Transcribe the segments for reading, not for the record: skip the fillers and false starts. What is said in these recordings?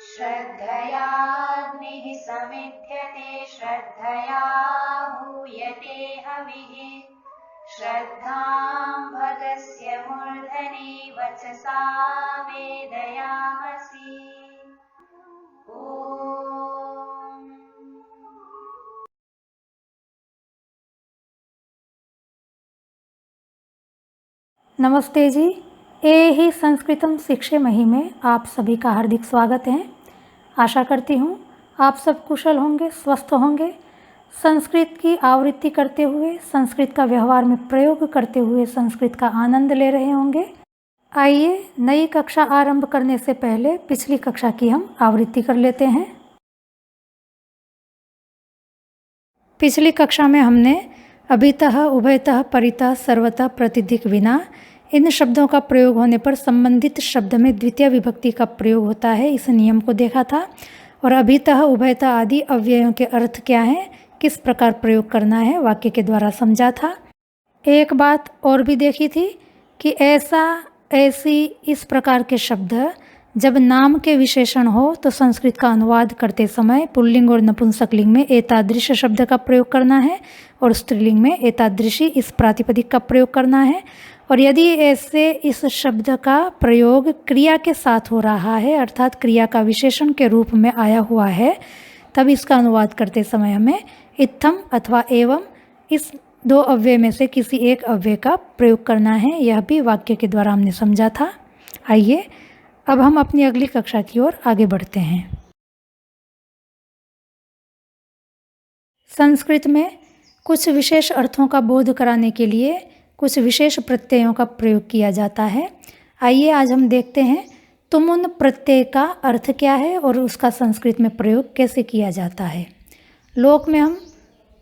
श्रद्धयाग्निः समिध्यते श्रद्धया हूयते हविः श्रद्धां भगस्य मूर्धनि वचसा वेदयामसि। नमस्ते जी। ए ही संस्कृतम शिक्षेमहि में आप सभी का हार्दिक स्वागत है। आशा करती हूँ आप सब कुशल होंगे, स्वस्थ होंगे। संस्कृत की आवृत्ति करते हुए, संस्कृत का व्यवहार में प्रयोग करते हुए संस्कृत का आनंद ले रहे होंगे। आइए नई कक्षा आरंभ करने से पहले पिछली कक्षा की हम आवृत्ति कर लेते हैं। पिछली कक्षा में हमने अभितः, उभयतः, परितः, सर्वतः, प्रतिधिक, विना इन शब्दों का प्रयोग होने पर संबंधित शब्द में द्वितीय विभक्ति का प्रयोग होता है, इस नियम को देखा था। और अभितः, उभयतः आदि अव्ययों के अर्थ क्या है, किस प्रकार प्रयोग करना है, वाक्य के द्वारा समझा था। एक बात और भी देखी थी कि ऐसा, ऐसी, इस प्रकार के शब्द जब नाम के विशेषण हो तो संस्कृत का अनुवाद करते समय पुल्लिंग और नपुंसकलिंग में एतादृश शब्द का प्रयोग करना है और स्त्रीलिंग में एतादृशी इस प्रातिपदिक का प्रयोग करना है। और यदि ऐसे इस शब्द का प्रयोग क्रिया के साथ हो रहा है, अर्थात क्रिया का विशेषण के रूप में आया हुआ है, तब इसका अनुवाद करते समय हमें इत्थम अथवा एवं इस दो अव्यय में से किसी एक अव्यय का प्रयोग करना है। यह भी वाक्य के द्वारा हमने समझा था। आइए अब हम अपनी अगली कक्षा की ओर आगे बढ़ते हैं। संस्कृत में कुछ विशेष अर्थों का बोध कराने के लिए कुछ विशेष प्रत्ययों का प्रयोग किया जाता है। आइए आज हम देखते हैं तुमुन प्रत्यय का अर्थ क्या है और उसका संस्कृत में प्रयोग कैसे किया जाता है। लोक में हम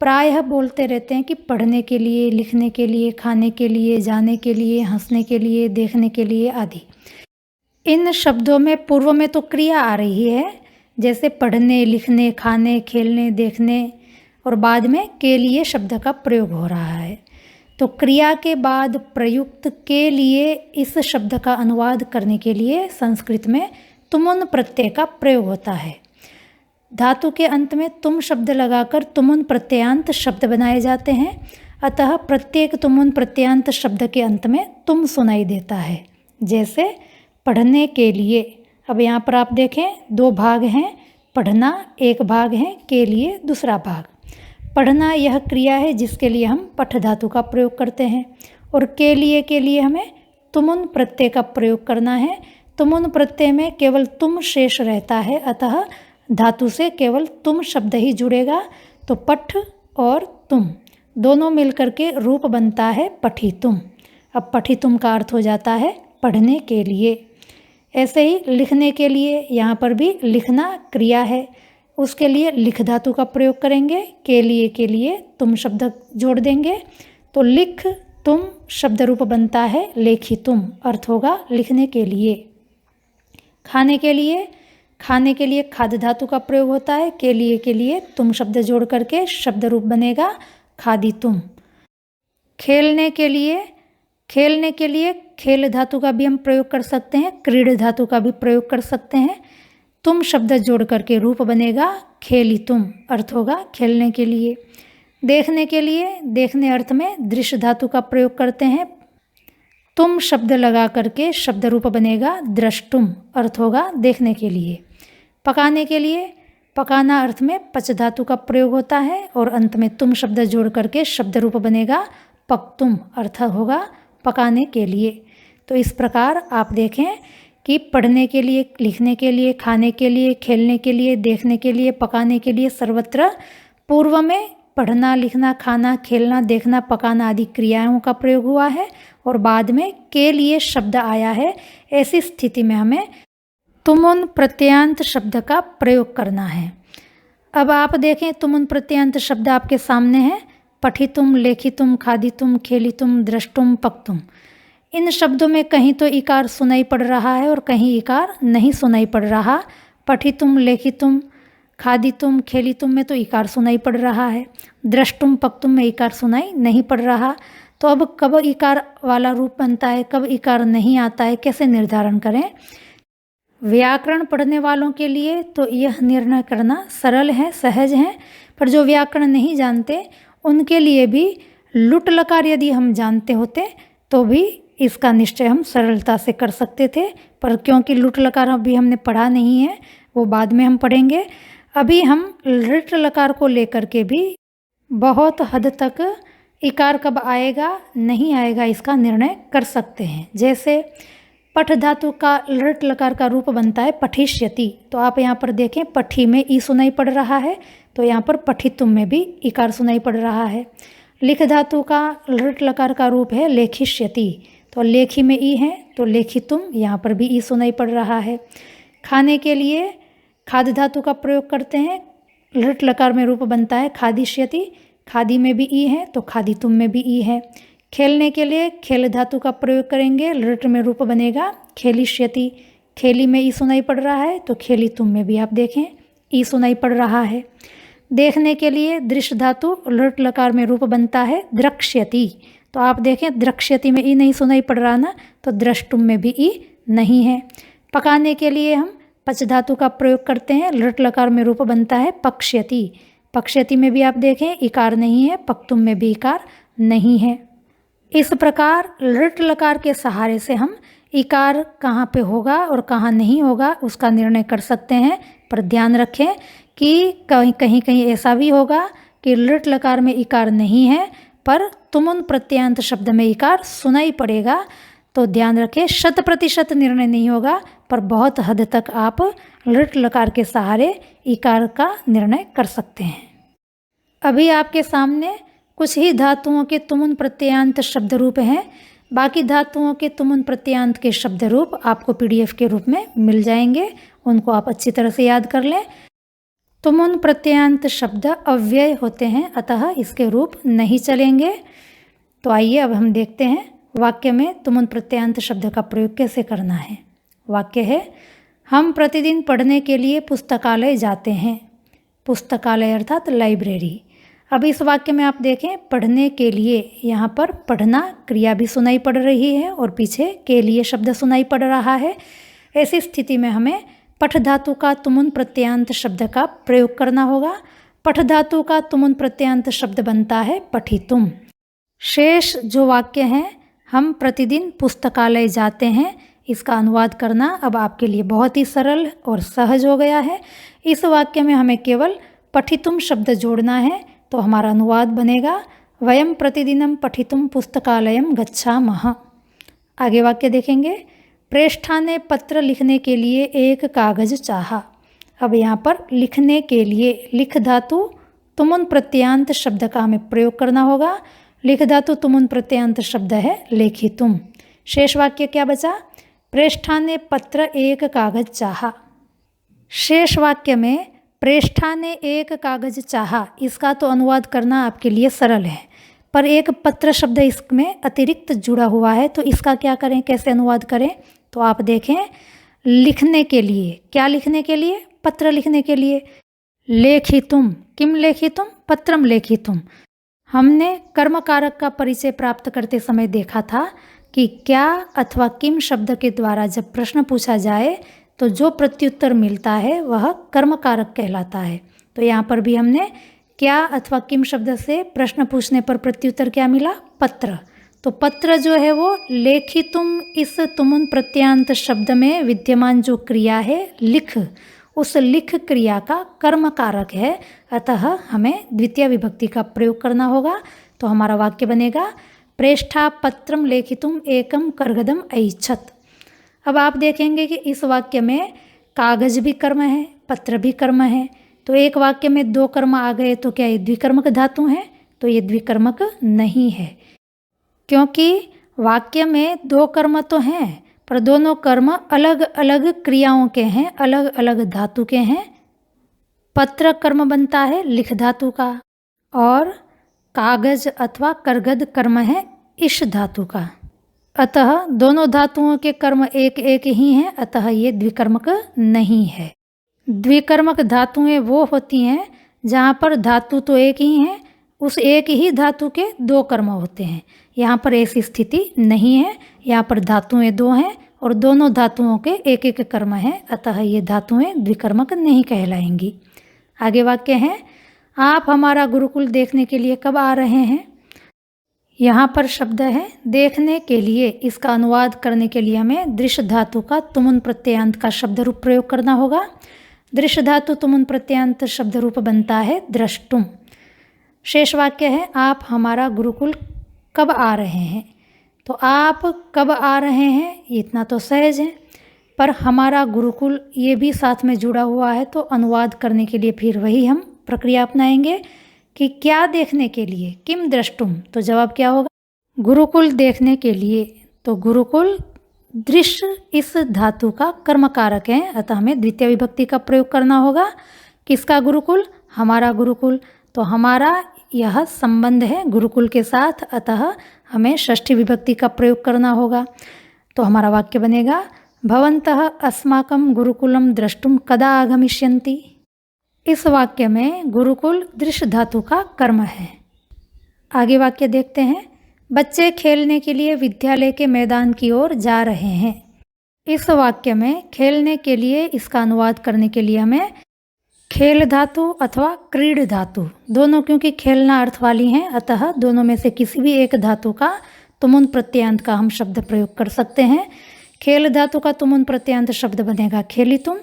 प्रायः बोलते रहते हैं कि पढ़ने के लिए, लिखने के लिए, खाने के लिए, जाने के लिए, हंसने के लिए, देखने के लिए आदि। इन शब्दों में पूर्व में तो क्रिया आ रही है, जैसे पढ़ने, लिखने, खाने, खेलने, देखने, और बाद में के लिए शब्द का प्रयोग हो रहा है। तो क्रिया के बाद प्रयुक्त के लिए इस शब्द का अनुवाद करने के लिए संस्कृत में तुमुन प्रत्यय का प्रयोग होता है। धातु के अंत में तुम शब्द लगाकर तुमुन प्रत्ययांत शब्द बनाए जाते हैं, अतः प्रत्येक तुमुन प्रत्ययांत शब्द के अंत में तुम सुनाई देता है। जैसे पढ़ने के लिए, अब यहाँ पर आप देखें दो भाग हैं, पढ़ना एक भाग है, के लिए दूसरा भाग। पढ़ना यह क्रिया है जिसके लिए हम पठ धातु का प्रयोग करते हैं, और के लिए हमें तुमुन प्रत्यय का प्रयोग करना है। तुमुन प्रत्यय में केवल तुम शेष रहता है, अतः धातु से केवल तुम शब्द ही जुड़ेगा। तो पठ और तुम दोनों मिलकर के रूप बनता है पठितुम। अब पठितुम का अर्थ हो जाता है पढ़ने के लिए। ऐसे ही लिखने के लिए, यहाँ पर भी लिखना क्रिया है, उसके लिए लिख धातु का प्रयोग करेंगे। के लिए तुम शब्द जोड़ देंगे तो लिख तुम शब्द रूप बनता है लेखितुम, अर्थ होगा लिखने के लिए। खाने के लिए खाद धातु का प्रयोग होता है। के लिए तुम शब्द जोड़ करके शब्द रूप बनेगा खादितुम। खेलने के लिए खेल धातु का भी हम प्रयोग कर सकते हैं, क्रीड धातु का भी प्रयोग कर सकते हैं। तुम शब्द जोड़ करके रूप बनेगा खेलितुम, अर्थ होगा खेलने के लिए। देखने के लिए, देखने अर्थ में दृश्य धातु का प्रयोग करते हैं। तुम शब्द लगा करके शब्द रूप बनेगा द्रष्टुम, अर्थ होगा देखने के लिए। पकाने के लिए, पकाना अर्थ में पच धातु का प्रयोग होता है, और अंत में तुम शब्द जोड़ करके शब्द रूप बनेगा पक्तुम, अर्थ होगा पकाने के लिए। तो इस प्रकार आप देखें कि पढ़ने के लिए, लिखने के लिए, खाने के लिए, खेलने के लिए, देखने के लिए, पकाने के लिए सर्वत्र पूर्व में पढ़ना, लिखना, खाना, खेलना, देखना, पकाना आदि क्रियाओं का प्रयोग हुआ है, और बाद में के लिए शब्द आया है। ऐसी स्थिति में हमें तुमुन प्रत्ययांत शब्द का प्रयोग करना है। अब आप देखें तुमुन प्रत्ययांत शब्द आपके सामने है। पठितुम, लेखितुम, खादितुम, खेलितुम, द्रष्टुम, पक्तुम। इन शब्दों में कहीं तो इकार सुनाई पड़ रहा है और कहीं इकार नहीं सुनाई पड़ रहा। पठितुम, लेखितुम, खादितुम, खेलितुम में तो इकार सुनाई पड़ रहा है। द्रष्टुम, पक्तुम में इकार सुनाई नहीं पड़ रहा। तो अब कब इकार वाला रूप बनता है, कब इकार नहीं आता है, कैसे निर्धारण करें? व्याकरण पढ़ने वालों के लिए तो यह निर्णय करना सरल है, सहज है, पर जो व्याकरण नहीं जानते उनके लिए भी लुट लकार यदि हम जानते होते तो भी इसका निश्चय हम सरलता से कर सकते थे, पर क्योंकि लुट लकार अभी हमने पढ़ा नहीं है, वो बाद में हम पढ़ेंगे। अभी हम लृट लकार को लेकर के भी बहुत हद तक इकार कब आएगा नहीं आएगा इसका निर्णय कर सकते हैं। जैसे पठ धातु का लृट लकार का रूप बनता है पठिष्यति, तो आप यहाँ पर देखें पठी में ई सुनाई पड़ रहा है, तो यहाँ पर पठितुम में भी इकार सुनाई पड़ रहा है। लिख धातु का लृट लकार का रूप है लेखिष्यति, तो लेखी में ई है तो लेखितुम, यहाँ पर भी ई सुनाई पड़ रहा है। खाने के लिए खाद धातु का प्रयोग करते हैं, लृट लकार में रूप बनता है खादिष्यति, खादी में भी ई है तो खादितुम में भी ई है। खेलने के लिए खेल धातु का प्रयोग करेंगे, लृट में रूप बनेगा खेलिष्यति, खेली में ई सुनाई पड़ रहा है तो खेलितुम में भी आप देखें ई सुनाई पड़ रहा है। देखने के लिए दृश्य धातु लृट लकार में रूप बनता है द्रक्ष्यति, तो आप देखें द्रक्ष्यति में ई नहीं सुनाई पड़ रहा ना, तो द्रष्टुम में भी ई नहीं है। पकाने के लिए हम पच धातु का प्रयोग करते हैं, लृट लकार में रूप बनता है पक्ष्यति, पक्ष्यति में भी आप देखें इकार नहीं है, पक्तुम में भी इकार नहीं है। इस प्रकार लृट लकार के सहारे से हम इकार कहाँ पे होगा और कहाँ नहीं होगा उसका निर्णय कर सकते हैं, पर ध्यान रखें कि कहीं कहीं ऐसा भी होगा कि लृट लकार में इकार नहीं है पर तुमुन प्रत्ययांत शब्द में इकार सुनाई पड़ेगा, तो ध्यान रखें 100% निर्णय नहीं होगा, पर बहुत हद तक आप लृट लकार के सहारे इकार का निर्णय कर सकते हैं। अभी आपके सामने कुछ ही धातुओं के तुमुन प्रत्ययांत शब्द रूप हैं, बाकी धातुओं के तुमुन प्रत्ययांत के शब्द रूप आपको PDF के रूप में मिल जाएंगे, उनको आप अच्छी तरह से याद कर लें। तुमुन प्रत्ययांत शब्द अव्यय होते हैं, अतः इसके रूप नहीं चलेंगे। तो आइए अब हम देखते हैं वाक्य में तुमुन प्रत्ययांत शब्द का प्रयोग कैसे करना है। वाक्य है, हम प्रतिदिन पढ़ने के लिए पुस्तकालय जाते हैं। पुस्तकालय अर्थात लाइब्रेरी। अब इस वाक्य में आप देखें पढ़ने के लिए, यहाँ पर पढ़ना क्रिया भी सुनाई पड़ रही है और पीछे के लिए शब्द सुनाई पड़ रहा है। ऐसी स्थिति में हमें पठ धातु का तुमुन प्रत्ययांत शब्द का प्रयोग करना होगा। पठ धातु का तुमुन प्रत्ययांत शब्द बनता है पठितुम। शेष जो वाक्य हैं, हम प्रतिदिन पुस्तकालय जाते हैं, इसका अनुवाद करना अब आपके लिए बहुत ही सरल और सहज हो गया है। इस वाक्य में हमें केवल पठितुम शब्द जोड़ना है, तो हमारा अनुवाद बनेगा वयम प्रतिदिनम पठितुम पुस्तकालयम गच्छामः। आगे वाक्य देखेंगे, प्रेष्ठा ने पत्र लिखने के लिए एक कागज चाहा। अब यहाँ पर लिखने के लिए लिख धातु तुमुन प्रत्ययांत शब्द का हमें प्रयोग करना होगा। लिख धातु तुमुन प्रत्ययांत शब्द है लेखितुम। शेष वाक्य क्या बचा, प्रेष्ठा ने पत्र एक कागज चाहा। शेष वाक्य में प्रेष्ठा ने एक कागज चाहा, इसका तो अनुवाद करना आपके लिए सरल है, पर एक पत्र शब्द इसमें अतिरिक्त जुड़ा हुआ है, तो इसका क्या करें, कैसे अनुवाद करें? तो आप देखें लिखने के लिए, क्या लिखने के लिए? पत्र लिखने के लिए। लेखितुम, किम लेखितुम? पत्रम लेखितुम। हमने कर्म कारक का परिचय प्राप्त करते समय देखा था कि क्या अथवा किम शब्द के द्वारा जब प्रश्न पूछा जाए तो जो प्रत्युत्तर मिलता है वह कर्म कारक कहलाता है। तो यहाँ पर भी हमने क्या अथवा किम शब्द से प्रश्न पूछने पर प्रत्युत्तर क्या मिला? पत्र। तो पत्र जो है वो लेखितुम, इस तुमुन प्रत्ययांत शब्द में विद्यमान जो क्रिया है लिख, उस लिख क्रिया का कर्म कारक है, अतः हमें द्वितीय विभक्ति का प्रयोग करना होगा। तो हमारा वाक्य बनेगा प्रेष्ठा पत्रम लेखितुम एकम करगदम ऐच्छत। अब आप देखेंगे कि इस वाक्य में कागज भी कर्म है, पत्र भी कर्म है, तो एक वाक्य में दो कर्म आ गए, तो क्या ये द्विकर्मक धातु है? तो ये द्विकर्मक नहीं है, क्योंकि वाक्य में दो कर्म तो हैं, पर दोनों कर्म अलग अलग क्रियाओं के हैं, अलग अलग धातु के हैं। पत्र कर्म बनता है लिख धातु का, और कागज अथवा करगद कर्म है इश धातु का। अतः दोनों धातुओं के कर्म एक एक ही हैं, अतः ये द्विकर्मक नहीं है। द्विकर्मक धातुएं वो होती हैं जहाँ पर धातु तो एक ही हैं, उस एक ही धातु के दो कर्म होते हैं। यहाँ पर ऐसी स्थिति नहीं है, यहाँ पर धातुएं दो हैं और दोनों धातुओं के एक एक कर्म हैं, अतः ये धातुएं द्विकर्मक नहीं कहलाएंगी। आगे वाक्य है, आप हमारा गुरुकुल देखने के लिए कब आ रहे हैं। यहाँ पर शब्द है देखने के लिए। इसका अनुवाद करने के लिए हमें दृश्य धातु का तुमुन प्रत्ययांत का शब्द रूप प्रयोग करना होगा। दृश्य धातु तुमुन प्रत्ययांत शब्द रूप बनता है द्रष्टुम। शेष वाक्य है, आप हमारा गुरुकुल कब आ रहे हैं। तो आप कब आ रहे हैं इतना तो सहज है, पर हमारा गुरुकुल ये भी साथ में जुड़ा हुआ है, तो अनुवाद करने के लिए फिर वही हम प्रक्रिया अपनाएंगे कि क्या देखने के लिए, किम द्रष्टुम। तो जवाब क्या होगा, गुरुकुल देखने के लिए। तो गुरुकुल दृश्य इस धातु का कर्मकारक है, अतः हमें द्वितीय विभक्ति का प्रयोग करना होगा। किसका गुरुकुल, हमारा गुरुकुल। तो हमारा यह संबंध है गुरुकुल के साथ, अतः हमें षष्ठी विभक्ति का प्रयोग करना होगा। तो हमारा वाक्य बनेगा, भवन्तः अस्माकं गुरुकुलम द्रष्टुम कदा आगमिष्यन्ति। इस वाक्य में गुरुकुल दृश्य धातु का कर्म है। आगे वाक्य देखते हैं, बच्चे खेलने के लिए विद्यालय के मैदान की ओर जा रहे हैं। इस वाक्य में खेलने के लिए इसका अनुवाद करने के लिए हमें खेल धातु अथवा क्रीड धातु दोनों, क्योंकि खेलना अर्थ वाली हैं, अतः दोनों में से किसी भी एक धातु का तुमुन प्रत्ययांत का हम शब्द प्रयोग कर सकते हैं। खेल धातु का तुमुन प्रत्ययांत शब्द बनेगा खेलितुम,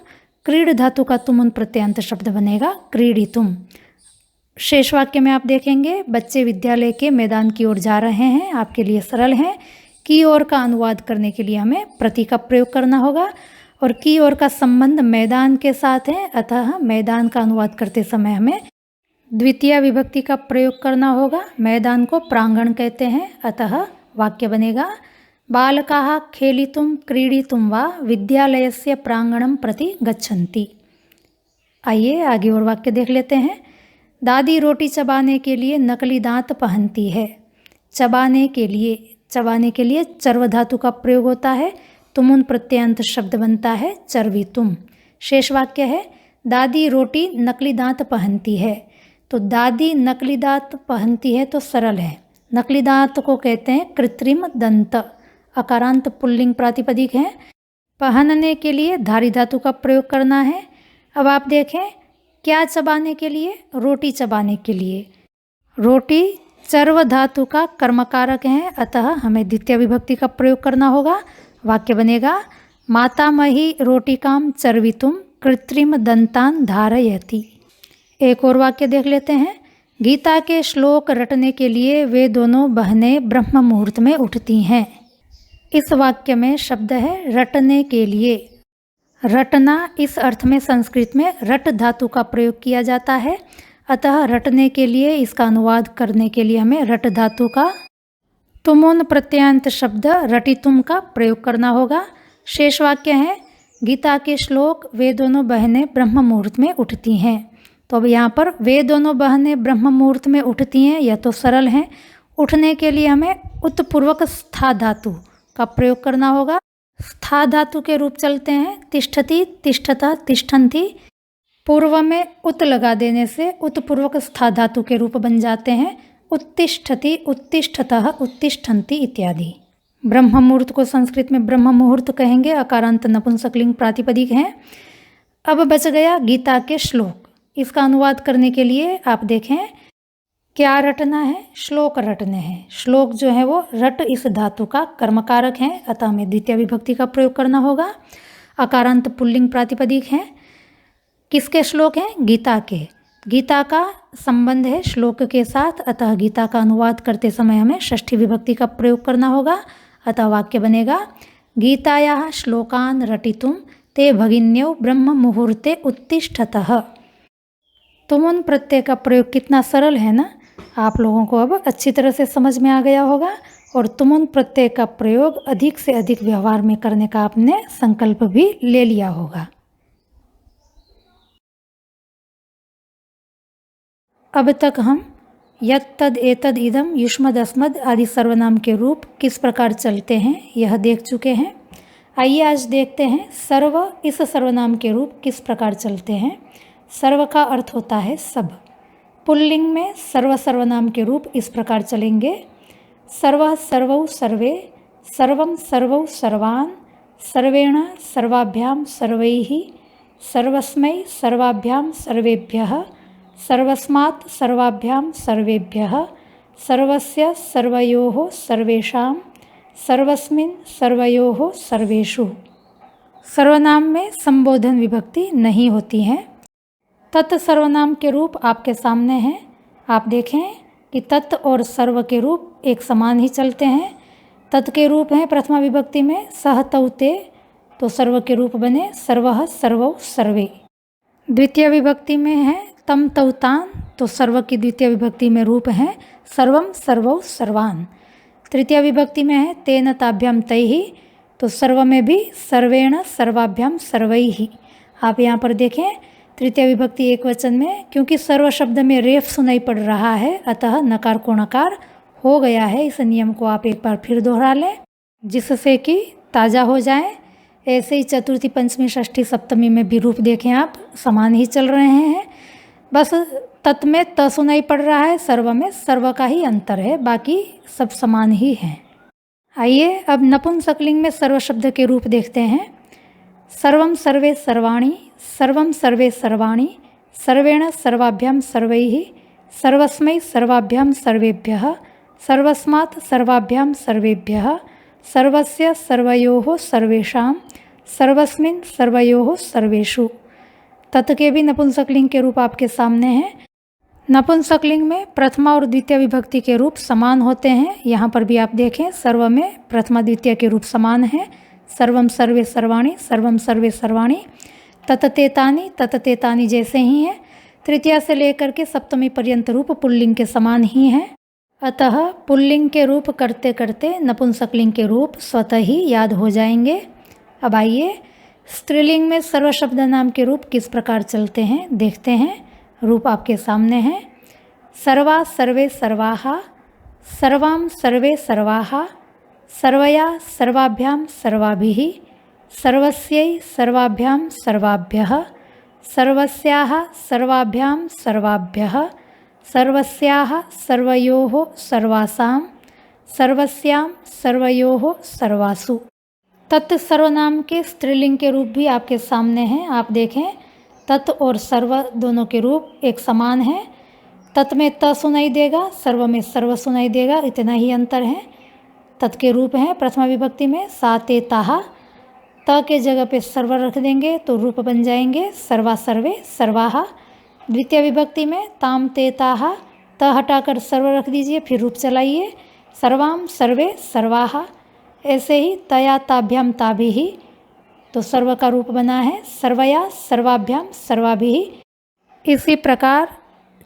क्रीड धातु का तुमुन प्रत्ययांत शब्द बनेगा क्रीडितुम। शेष वाक्य में आप देखेंगे, बच्चे विद्यालय के मैदान की ओर जा रहे हैं, आपके लिए सरल है। की ओर का अनुवाद करने के लिए हमें प्रति का प्रयोग करना होगा, और की ओर का संबंध मैदान के साथ है, अतः मैदान का अनुवाद करते समय हमें द्वितीय विभक्ति का प्रयोग करना होगा। मैदान को प्रांगण कहते हैं, अतः वाक्य बनेगा, बालकाः खेलितुं क्रीडितुं वा विद्यालयस्य प्रांगणं प्रति गच्छन्ति। आइए आगे और वाक्य देख लेते हैं। दादी रोटी चबाने के लिए नकली दांत पहनती है। चबाने के लिए चर्व धातु का प्रयोग होता है, तुमुन प्रत्ययांत शब्द बनता है चर्वितुम। शेष वाक्य है, दादी रोटी नकली दांत पहनती है। तो दादी नकली दांत पहनती है तो सरल है। नकली दांत को कहते हैं कृत्रिम दंत, अकारांत पुल्लिंग प्रातिपदिक है। पहनने के लिए धारी धातु का प्रयोग करना है। अब आप देखें, क्या चबाने के लिए, रोटी चबाने के लिए। रोटी चर्व धातु का कर्मकारक है, अतः हमें द्वितीय विभक्ति का प्रयोग करना होगा। वाक्य बनेगा, मातामही रोटिकाम चर्वितुम कृत्रिम दंतान धारयति। एक और वाक्य देख लेते हैं। गीता के श्लोक रटने के लिए वे दोनों बहनें ब्रह्म मुहूर्त में उठती हैं। इस वाक्य में शब्द है रटने के लिए। रटना इस अर्थ में संस्कृत में रट धातु का प्रयोग किया जाता है, अतः रटने के लिए इसका अनुवाद करने के लिए हमें रट धातु का तुमुन प्रत्ययांत शब्द रटितुम का प्रयोग करना होगा। शेष वाक्य है, गीता के श्लोक वे दोनों बहनें ब्रह्म मुहूर्त में उठती हैं। तो अब यहाँ पर वे दोनों बहनें ब्रह्म मुहूर्त में उठती हैं, यह तो सरल है। उठने के लिए हमें उत्पूर्वक स्था धातु का प्रयोग करना होगा। स्था धातु के रूप चलते हैं तिष्ठति, तिष्ठता, तिष्ठन्ति। पूर्व में उत लगा देने से उत्पूर्वक स्था धातु के रूप बन जाते हैं उत्तिष्ठति, उत्तिष्ठतः, उत्तिष्ठन्ति इत्यादि। ब्रह्म मुहूर्त को संस्कृत में ब्रह्म मुहूर्त कहेंगे, अकारांत नपुंसकलिंग प्रातिपदिक हैं। अब बच गया गीता के श्लोक। इसका अनुवाद करने के लिए आप देखें, क्या रटना है, श्लोक रटने हैं। श्लोक जो है वो रट इस धातु का कर्मकारक है, अतः हमें द्वितीय विभक्ति का प्रयोग करना होगा। अकारांत पुल्लिंग प्रातिपदिक हैं। किसके श्लोक हैं, गीता के। गीता का संबंध है श्लोक के साथ, अतः गीता का अनुवाद करते समय हमें षष्ठी विभक्ति का प्रयोग करना होगा। अतः वाक्य बनेगा, गीतायाः श्लोकान् रटितुं ते भगिन्यौ ब्रह्म मुहूर्ते उत्तिष्ठतः। तुमुन प्रत्यय का प्रयोग कितना सरल है ना। आप लोगों को अब अच्छी तरह से समझ में आ गया होगा, और तुमुन प्रत्यय का प्रयोग अधिक से अधिक व्यवहार में करने का आपने संकल्प भी ले लिया होगा। अब तक हम यत् तद एतद इदम युष्मद अस्मद आदि सर्वनाम के रूप किस प्रकार चलते हैं यह देख चुके हैं। आइए आज देखते हैं सर्व इस सर्वनाम के रूप किस प्रकार चलते हैं। सर्व का अर्थ होता है सब। पुल्लिंग में सर्व सर्वनाम के रूप इस प्रकार चलेंगे। सर्वः सर्वौ सर्वे, सर्वं सर्वौ सर्वान्, सर्वेण सर्वाभ्यां सर्वैः, सर्वस्मै सर्वाभ्यां सर्वेभ्यः, सर्वस्मात् सर्वाभ्यां सर्वेभ्यः, सर्वस्य सर्वयोः सर्वेषां, सर्वस्मिन् सर्वयोः सर्वेषु। सर्वनाम में संबोधन विभक्ति नहीं होती है। तत् सर्वनाम के रूप आपके सामने हैं। आप देखें कि तत् और सर्व के रूप एक समान ही चलते हैं। तत् के रूप हैं प्रथमा विभक्ति में सह तौ ते, तो सर्व के रूप बने सर्वः सर्वौ सर्वे। द्वितीय विभक्ति में है तम तौ तान, तो सर्व की द्वितीय विभक्ति में रूप हैं सर्वम सर्वौ सर्वान्। तृतीय विभक्ति में है तेन ताभ्याम तैहि, तो सर्व में भी सर्वेण सर्वाभ्याम सर्वैहि। आप यहाँ पर देखें तृतीय विभक्ति एक वचन में, क्योंकि सर्व शब्द में रेफ सुनाई पड़ रहा है, अतः नकार को नकार हो गया है। इस नियम को आप एक बार फिर दोहरा लें जिससे कि ताज़ा हो जाए। ऐसे ही चतुर्थी पंचमी षष्ठी सप्तमी में भी रूप देखें आप समान ही चल रहे हैं। बस तत् में त सुनाई पड़ रहा है, सर्व में सर्व का ही अंतर है, बाकी सब समान ही हैं। आइए अब नपुंसकलिंग में सर्व शब्द के रूप देखते हैं। सर्वं सर्वे सर्वाणि, सर्वं सर्वे सर्वाणि, सर्वेण सर्वाभ्यां सर्वैः, सर्वस्मै सर्वाभ्यां सर्वेभ्यः, सर्वस्मात् सर्वाभ्यां सर्वेभ्यः, सर्वस्य सर्वयोः सर्वेषां, सर्वस्मिन् सर्वयोः सर्वेषु। तत् के भी नपुंसकलिंग के रूप आपके सामने हैं। नपुंसकलिंग में प्रथमा और द्वितीय विभक्ति के रूप समान होते हैं। यहाँ पर भी आप देखें सर्व में प्रथमा द्वितीय के रूप समान हैं। सर्वम सर्वे सर्वाणि, सर्वम सर्वे सर्वाणि, तततेतानि तततेतानि जैसे ही हैं। तृतीया से लेकर के सप्तमी पर्यंत रूप पुल्लिंग के समान ही हैं। अतः पुल्लिंग के रूप करते करते नपुंसकलिंग के रूप स्वतः ही याद हो जाएंगे। अब आइए स्त्रीलिंग में सर्व शब्द नाम के रूप किस प्रकार चलते हैं देखते हैं। रूप आपके सामने हैं। सर्वा सर्वे सर्वाः, सर्वां सर्वे सर्वाः, सर्वया सर्वाभ्यां सर्वाभिः, सर्वस्यै सर्वाभ्यां सर्वाभ्यः, सर्वस्याः सर्वाभ्यां सर्वाभ्यः, सर्वस्याः सर्वयोः सर्वासां, सर्वस्यां सर्वयोः सर्वासु। तत् सर्वनाम के स्त्रीलिंग के रूप भी आपके सामने हैं। आप देखें तत् और सर्व दोनों के रूप एक समान है। तत् में त सुनाई देगा, सर्व में सर्व सुनाई देगा, इतना ही अंतर है। तत् के रूप हैं प्रथमा विभक्ति में सा ते ताहा, त के जगह पे सर्व रख देंगे तो रूप बन जाएंगे सर्वा सर्वे सर्वाहा। द्वितीय विभक्ति में ताम ते ताहा, त हटाकर सर्व रख दीजिए, फिर रूप चलाइए सर्वाम सर्वे सर्वाहा। ऐसे ही तया ताभ्याम ताभिः, तो सर्व का रूप बना है सर्वया सर्वाभ्याम सर्वाभिः। इसी प्रकार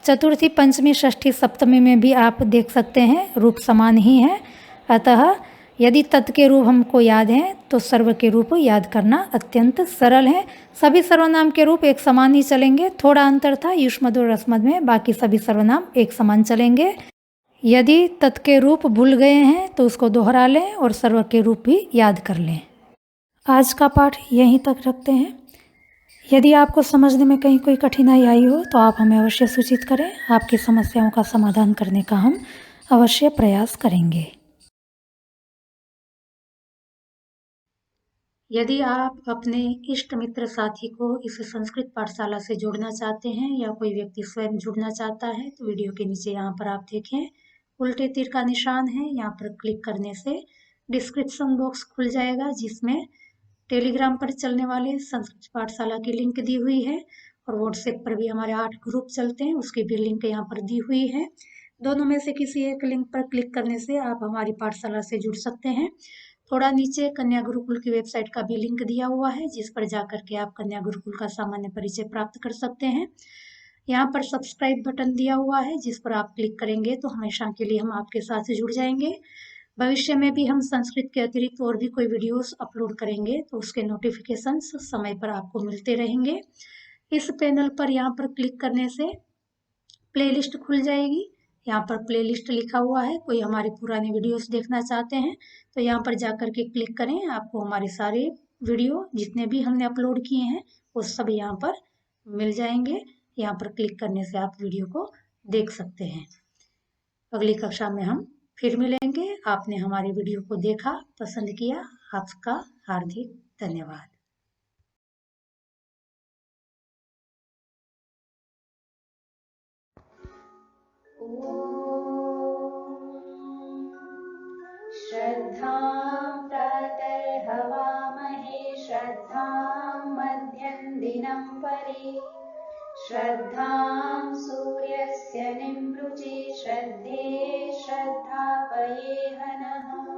चतुर्थी पंचमी षष्ठी सप्तमी में भी आप देख सकते हैं रूप समान ही है। अतः यदि तत् के रूप हमको याद हैं तो सर्व के रूप याद करना अत्यंत सरल है। सभी सर्वनाम के रूप एक समान ही चलेंगे। थोड़ा अंतर था युष्मद और रस्मद में, बाकी सभी सर्वनाम एक समान चलेंगे। यदि तत् के रूप भूल गए हैं तो उसको दोहरा लें और सर्व के रूप भी याद कर लें। आज का पाठ यहीं तक रखते हैं। यदि आपको समझने में कहीं कोई कठिनाई आई हो तो आप हमें अवश्य सूचित करें। आपकी समस्याओं का समाधान करने का हम अवश्य प्रयास करेंगे। यदि आप अपने इष्ट मित्र साथी को इस संस्कृत पाठशाला से जोड़ना चाहते हैं या कोई व्यक्ति स्वयं जुड़ना चाहता है तो वीडियो के नीचे यहाँ पर आप देखें उल्टे तीर का निशान है। यहाँ पर क्लिक करने से डिस्क्रिप्शन बॉक्स खुल जाएगा जिसमें टेलीग्राम पर चलने वाले संस्कृत पाठशाला की लिंक दी हुई है और व्हाट्सएप पर भी हमारे 8 ग्रुप चलते हैं, उसकी भी लिंक यहाँ पर दी हुई है। दोनों में से किसी एक लिंक पर क्लिक करने से आप हमारी पाठशाला से जुड़ सकते हैं। थोड़ा नीचे कन्या गुरुकुल की वेबसाइट का भी लिंक दिया हुआ है जिस पर जाकर के आप कन्या गुरुकुल का सामान्य परिचय प्राप्त कर सकते हैं। यहाँ पर सब्सक्राइब बटन दिया हुआ है जिस पर आप क्लिक करेंगे तो हमेशा के लिए हम आपके साथ जुड़ जाएंगे। भविष्य में भी हम संस्कृत के अतिरिक्त और भी कोई वीडियोस अपलोड करेंगे तो उसके नोटिफिकेशंस समय पर आपको मिलते रहेंगे। इस पैनल पर यहाँ पर क्लिक करने से प्लेलिस्ट खुल जाएगी। यहाँ पर प्लेलिस्ट लिखा हुआ है। कोई हमारे पुराने वीडियोस देखना चाहते हैं तो यहाँ पर जाकर के क्लिक करें, आपको हमारे सारे वीडियो जितने भी हमने अपलोड किए हैं वो सब यहाँ पर मिल जाएंगे। यहाँ पर क्लिक करने से आप वीडियो को देख सकते हैं। अगली कक्षा में हम फिर मिलेंगे। आपने हमारी वीडियो को देखा, पसंद किया, आपका हार्दिक धन्यवाद। श्रद्धां प्रातर्हवामहे श्रद्धां मध्यं दिनं परि श्रद्धां सूर्यस्य निमृचे श्रद्धे श्रद्धापये हनः।